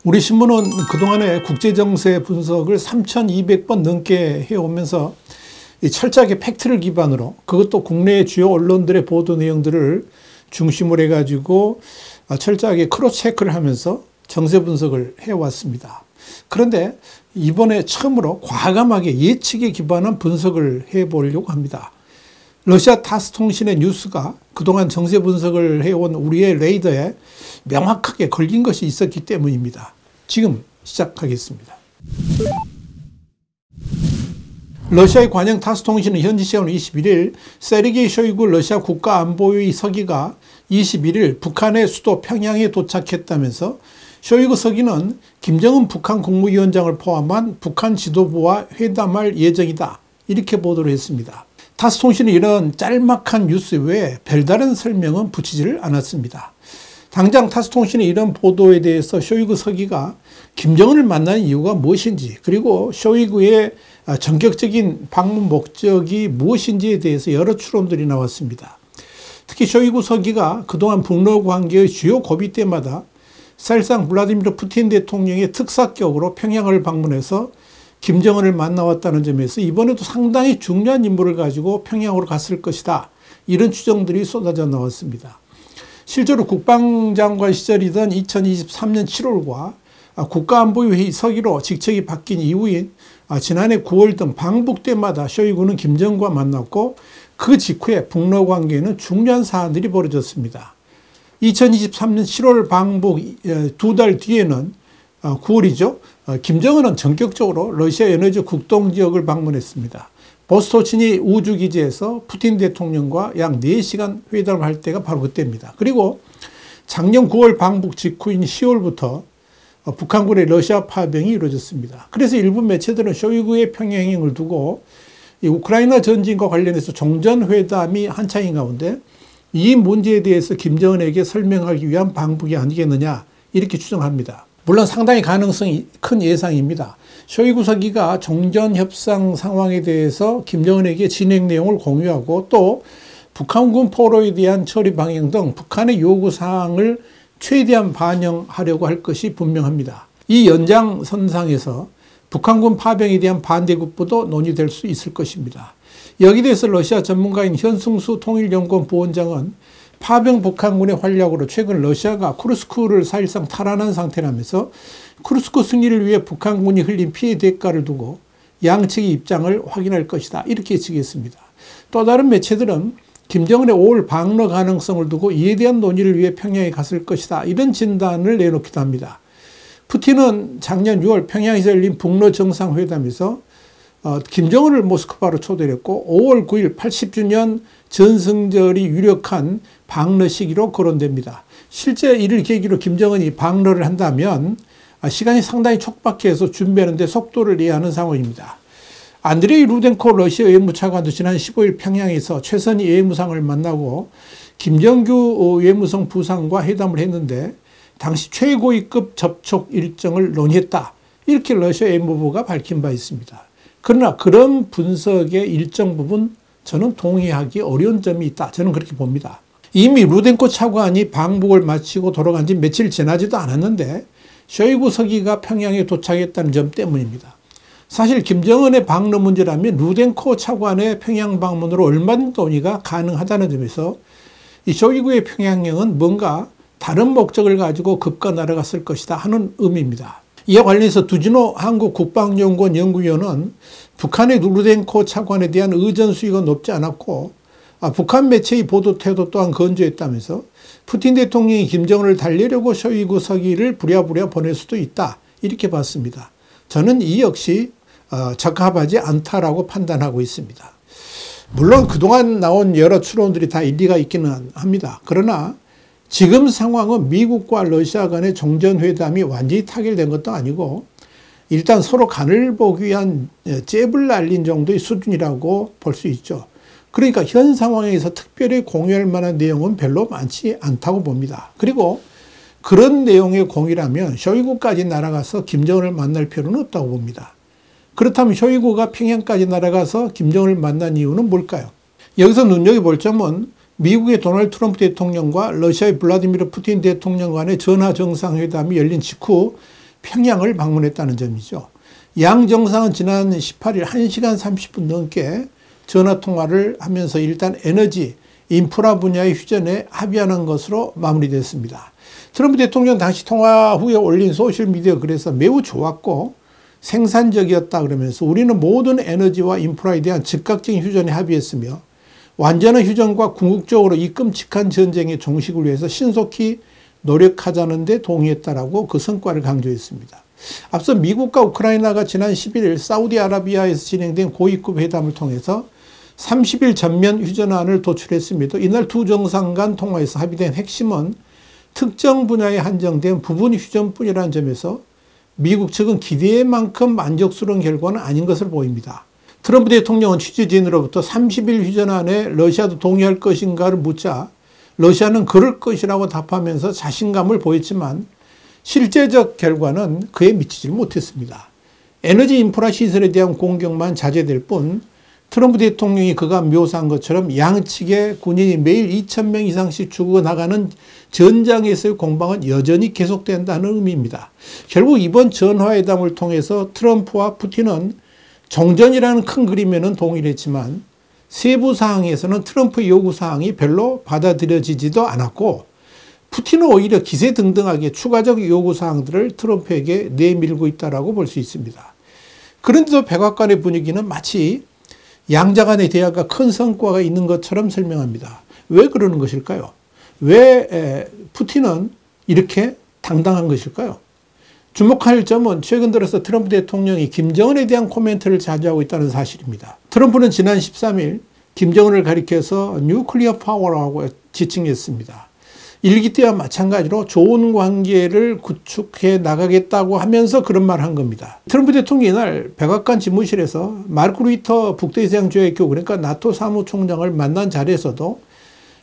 우리 신문은 그동안의 국제정세 분석을 3,200번 넘게 해오면서 철저하게 팩트를 기반으로, 그것도 국내 주요 언론들의 보도 내용들을 중심으로 해가지고 철저하게 크로스 체크를 하면서 정세 분석을 해왔습니다. 그런데 이번에 처음으로 과감하게 예측에 기반한 분석을 해보려고 합니다. 러시아 타스 통신의 뉴스가 그동안 정세 분석을 해온 우리의 레이더에 명확하게 걸린 것이 있었기 때문입니다. 지금 시작하겠습니다. 러시아의 관영 타스 통신은 현지 시간으로 21일 세르게이 쇼이구 러시아 국가안보위 서기가 21일 북한의 수도 평양에 도착했다면서 쇼이구 서기는 김정은 북한 국무위원장을 포함한 북한 지도부와 회담할 예정이다, 이렇게 보도를 했습니다. 타스 통신은 이런 짤막한 뉴스 외에 별다른 설명은 붙이지를 않았습니다. 당장 타스 통신의 이런 보도에 대해서 쇼이구 서기가 김정은을 만난 이유가 무엇인지, 그리고 쇼이구의 전격적인 방문 목적이 무엇인지에 대해서 여러 추론들이 나왔습니다. 특히 쇼이구 서기가 그동안 북러 관계의 주요 고비 때마다 사실상 블라디미르 푸틴 대통령의 특사격으로 평양을 방문해서 김정은을 만나왔다는 점에서 이번에도 상당히 중요한 인물을 가지고 평양으로 갔을 것이다, 이런 추정들이 쏟아져 나왔습니다. 실제로 국방장관 시절이던 2023년 7월과 국가안보회의 서기로 직책이 바뀐 이후인 지난해 9월 등 방북 때마다 쇼이구는 김정은과 만났고, 그 직후에 북러 관계에는 중요한 사안들이 벌어졌습니다. 2023년 7월 방북 두 달 뒤에는 9월이죠. 김정은은 전격적으로 러시아 에너지 국동지역을 방문했습니다. 보스토치니 우주기지에서 푸틴 대통령과 약 4시간 회담을 할 때가 바로 그때입니다. 그리고 작년 9월 방북 직후인 10월부터 북한군의 러시아 파병이 이루어졌습니다. 그래서 일부 매체들은 쇼이구의 평양행을 두고 이 우크라이나 전진과 관련해서 종전회담이 한창인 가운데 이 문제에 대해서 김정은에게 설명하기 위한 방북이 아니겠느냐, 이렇게 추정합니다. 물론 상당히 가능성이 큰 예상입니다. 쇼이구 서기가 종전협상 상황에 대해서 김정은에게 진행 내용을 공유하고, 또 북한군 포로에 대한 처리 방향 등 북한의 요구사항을 최대한 반영하려고 할 것이 분명합니다. 이 연장선상에서 북한군 파병에 대한 반대급부도 논의될 수 있을 것입니다. 여기에 대해서 러시아 전문가인 현승수 통일연구원 부원장은 파병 북한군의 활약으로 최근 러시아가 쿠르스크를 사실상 탈환한 상태라면서 쿠르스크 승리를 위해 북한군이 흘린 피해 대가를 두고 양측의 입장을 확인할 것이다, 이렇게 예측했습니다. 또 다른 매체들은 김정은의 5월 방러 가능성을 두고 이에 대한 논의를 위해 평양에 갔을 것이다, 이런 진단을 내놓기도 합니다. 푸틴은 작년 6월 평양에서 열린 북러 정상회담에서 김정은을 모스크바로 초대했고 5월 9일 80주년 전승절이 유력한 방러 시기로 거론됩니다. 실제 이를 계기로 김정은이 방러를 한다면 시간이 상당히 촉박해서 준비하는 데 속도를 내야 하는 상황입니다. 안드레이 루덴코 러시아 외무차관도 지난 15일 평양에서 최선희 외무상을 만나고 김정규 외무성 부상과 회담을 했는데 당시 최고위급 접촉 일정을 논의했다, 이렇게 러시아 외무부가 밝힌 바 있습니다. 그러나 그런 분석의 일정 부분 저는 동의하기 어려운 점이 있다, 저는 그렇게 봅니다. 이미 루덴코 차관이 방북을 마치고 돌아간 지 며칠 지나지도 않았는데 쇼이구 서기가 평양에 도착했다는 점 때문입니다. 사실 김정은의 방러 문제라면 루덴코 차관의 평양 방문으로 얼마든지 논의가 가능하다는 점에서 이 쇼이구의 평양행은 뭔가 다른 목적을 가지고 급가 날아갔을 것이다 하는 의미입니다. 이와 관련해서 두진호 한국국방연구원 연구위원은 북한의 루덴코 차관에 대한 의전 수위가 높지 않았고 북한 매체의 보도 태도 또한 건조했다면서 푸틴 대통령이 김정은을 달래려고 쇼이구 서기를 부랴부랴 보낼 수도 있다, 이렇게 봤습니다. 저는 이 역시 적합하지 않다라고 판단하고 있습니다. 물론 그동안 나온 여러 추론들이 다 일리가 있기는 합니다. 그러나 지금 상황은 미국과 러시아 간의 종전회담이 완전히 타결된 것도 아니고 일단 서로 간을 보기 위한 잽을 날린 정도의 수준이라고 볼 수 있죠. 그러니까 현 상황에서 특별히 공유할 만한 내용은 별로 많지 않다고 봅니다. 그리고 그런 내용의 공유라면 쇼이구까지 날아가서 김정은을 만날 필요는 없다고 봅니다. 그렇다면 쇼이구가 평양까지 날아가서 김정은을 만난 이유는 뭘까요? 여기서 눈여겨볼 점은 미국의 도널드 트럼프 대통령과 러시아의 블라디미르 푸틴 대통령 간의 전화 정상회담이 열린 직후 평양을 방문했다는 점이죠. 양 정상은 지난 18일 1시간 30분 넘게 전화통화를 하면서 일단 에너지, 인프라 분야의 휴전에 합의하는 것으로 마무리됐습니다. 트럼프 대통령 당시 통화 후에 올린 소셜미디어 글에서 매우 좋았고 생산적이었다 그러면서 우리는 모든 에너지와 인프라에 대한 즉각적인 휴전에 합의했으며 완전한 휴전과 궁극적으로 이 끔찍한 전쟁의 종식을 위해서 신속히 노력하자는 데 동의했다라고 그 성과를 강조했습니다. 앞서 미국과 우크라이나가 지난 11일 사우디아라비아에서 진행된 고위급 회담을 통해서 30일 전면 휴전안을 도출했습니다. 이날 두 정상 간 통화에서 합의된 핵심은 특정 분야에 한정된 부분 휴전뿐이라는 점에서 미국 측은 기대만큼 만족스러운 결과는 아닌 것으로 보입니다. 트럼프 대통령은 취재진으로부터 30일 휴전안에 러시아도 동의할 것인가를 묻자 러시아는 그럴 것이라고 답하면서 자신감을 보였지만 실제적 결과는 그에 미치지 못했습니다. 에너지 인프라 시설에 대한 공격만 자제될 뿐 트럼프 대통령이 그간 묘사한 것처럼 양측의 군인이 매일 2,000명 이상씩 죽어나가는 전장에서의 공방은 여전히 계속된다는 의미입니다. 결국 이번 전화회담을 통해서 트럼프와 푸틴은 종전이라는 큰 그림에는 동의를 했지만 세부 사항에서는 트럼프의 요구 사항이 별로 받아들여지지도 않았고 푸틴은 오히려 기세등등하게 추가적 요구 사항들을 트럼프에게 내밀고 있다고 볼 수 있습니다. 그런데도 백악관의 분위기는 마치 양자 간의 대화가 큰 성과가 있는 것처럼 설명합니다. 왜 그러는 것일까요? 왜 푸틴은 이렇게 당당한 것일까요? 주목할 점은 최근 들어서 트럼프 대통령이 김정은에 대한 코멘트를 자주 하고 있다는 사실입니다. 트럼프는 지난 13일 김정은을 가리켜서 뉴클리어 파워라고 지칭했습니다. 일기 때와 마찬가지로 좋은 관계를 구축해 나가겠다고 하면서 그런 말을 한 겁니다. 트럼프 대통령이 이날 백악관 집무실에서 마르크 루이터 북대西洋조약교 그러니까 나토 사무총장을 만난 자리에서도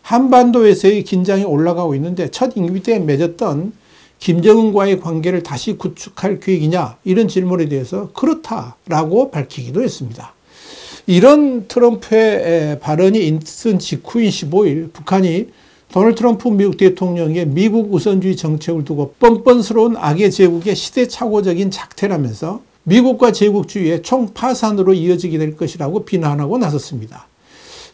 한반도에서의 긴장이 올라가고 있는데 첫 임기 때 맺었던 김정은과의 관계를 다시 구축할 계획이냐 이런 질문에 대해서 그렇다라고 밝히기도 했습니다. 이런 트럼프의 발언이 있은 직후인 15일 북한이 도널드 트럼프 미국 대통령의 미국 우선주의 정책을 두고 뻔뻔스러운 악의 제국의 시대착오적인 작태라면서 미국과 제국주의의 총파산으로 이어지게 될 것이라고 비난하고 나섰습니다.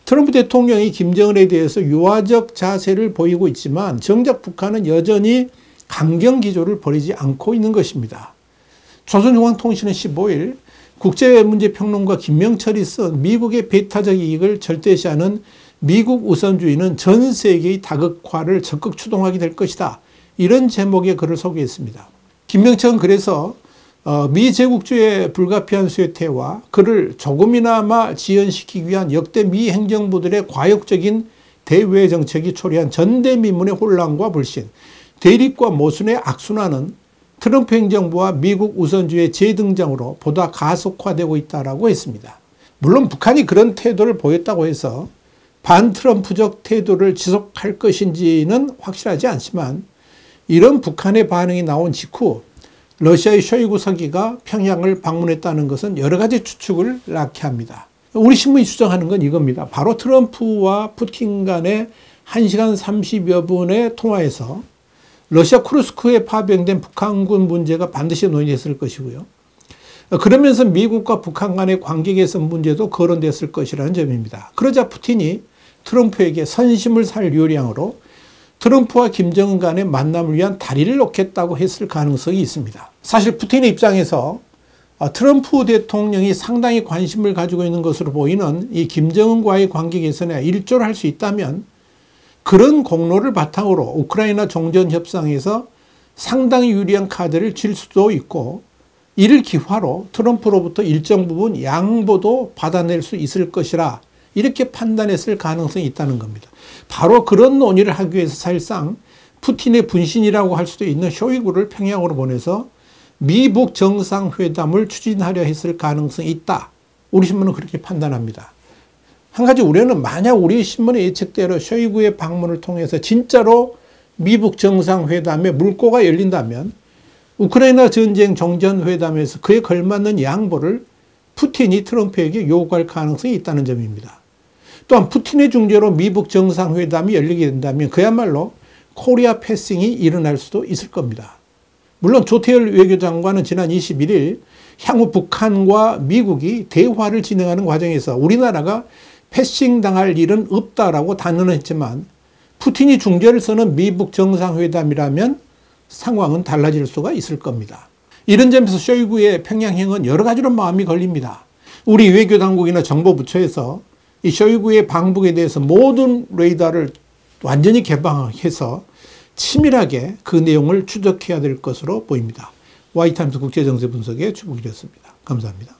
트럼프 대통령이 김정은에 대해서 유화적 자세를 보이고 있지만 정작 북한은 여전히 강경기조를 버리지 않고 있는 것입니다. 조선중앙통신은 15일 국제문제평론가 김명철이 쓴 미국의 배타적 이익을 절대시하는 미국 우선주의는 전 세계의 다극화를 적극 추동하게 될 것이다. 이런 제목의 글을 소개했습니다. 김명철은 그래서 미제국주의의 불가피한 쇠퇴와 그를 조금이나마 지연시키기 위한 역대 미 행정부들의 과욕적인 대외 정책이 초래한 전대미문의 혼란과 불신, 대립과 모순의 악순환은 트럼프 행정부와 미국 우선주의의 재등장으로 보다 가속화되고 있다고 했습니다. 물론 북한이 그런 태도를 보였다고 해서 반트럼프적 태도를 지속할 것인지는 확실하지 않지만 이런 북한의 반응이 나온 직후 러시아의 쇼이구 서기가 평양을 방문했다는 것은 여러 가지 추측을 낳게 합니다. 우리 신문이 추정하는 건 이겁니다. 바로 트럼프와 푸틴 간의 1시간 30여 분의 통화에서 러시아 쿠르스크에 파병된 북한군 문제가 반드시 논의됐을 것이고요. 그러면서 미국과 북한 간의 관계 개선 문제도 거론됐을 것이라는 점입니다. 그러자 푸틴이 트럼프에게 선심을 살 요량으로 트럼프와 김정은 간의 만남을 위한 다리를 놓겠다고 했을 가능성이 있습니다. 사실 푸틴의 입장에서 트럼프 대통령이 상당히 관심을 가지고 있는 것으로 보이는 이 김정은과의 관계 개선에 일조를 할 수 있다면 그런 공로를 바탕으로 우크라이나 종전 협상에서 상당히 유리한 카드를 칠 수도 있고 이를 기화로 트럼프로부터 일정 부분 양보도 받아낼 수 있을 것이라 이렇게 판단했을 가능성이 있다는 겁니다. 바로 그런 논의를 하기 위해서 사실상 푸틴의 분신이라고 할 수도 있는 쇼이구를 평양으로 보내서 미북 정상회담을 추진하려 했을 가능성이 있다. 우리 신문은 그렇게 판단합니다. 한 가지 우려는 만약 우리 신문의 예측대로 쇼이구의 방문을 통해서 진짜로 미북 정상회담에 물꼬가 열린다면 우크라이나 전쟁 종전회담에서 그에 걸맞는 양보를 푸틴이 트럼프에게 요구할 가능성이 있다는 점입니다. 또한 푸틴의 중재로 미북 정상회담이 열리게 된다면 그야말로 코리아 패싱이 일어날 수도 있을 겁니다. 물론 조태열 외교장관은 지난 21일 향후 북한과 미국이 대화를 진행하는 과정에서 우리나라가 패싱당할 일은 없다라고 단언을 했지만 푸틴이 중재를 서는 미북 정상회담이라면 상황은 달라질 수가 있을 겁니다. 이런 점에서 쇼이구의 평양행은 여러 가지로 마음이 걸립니다. 우리 외교당국이나 정보부처에서 이 쇼이구의 방북에 대해서 모든 레이더를 완전히 개방해서 치밀하게 그 내용을 추적해야 될 것으로 보입니다. 와이타임스 국제정세 분석의 주북이었습니다. 감사합니다.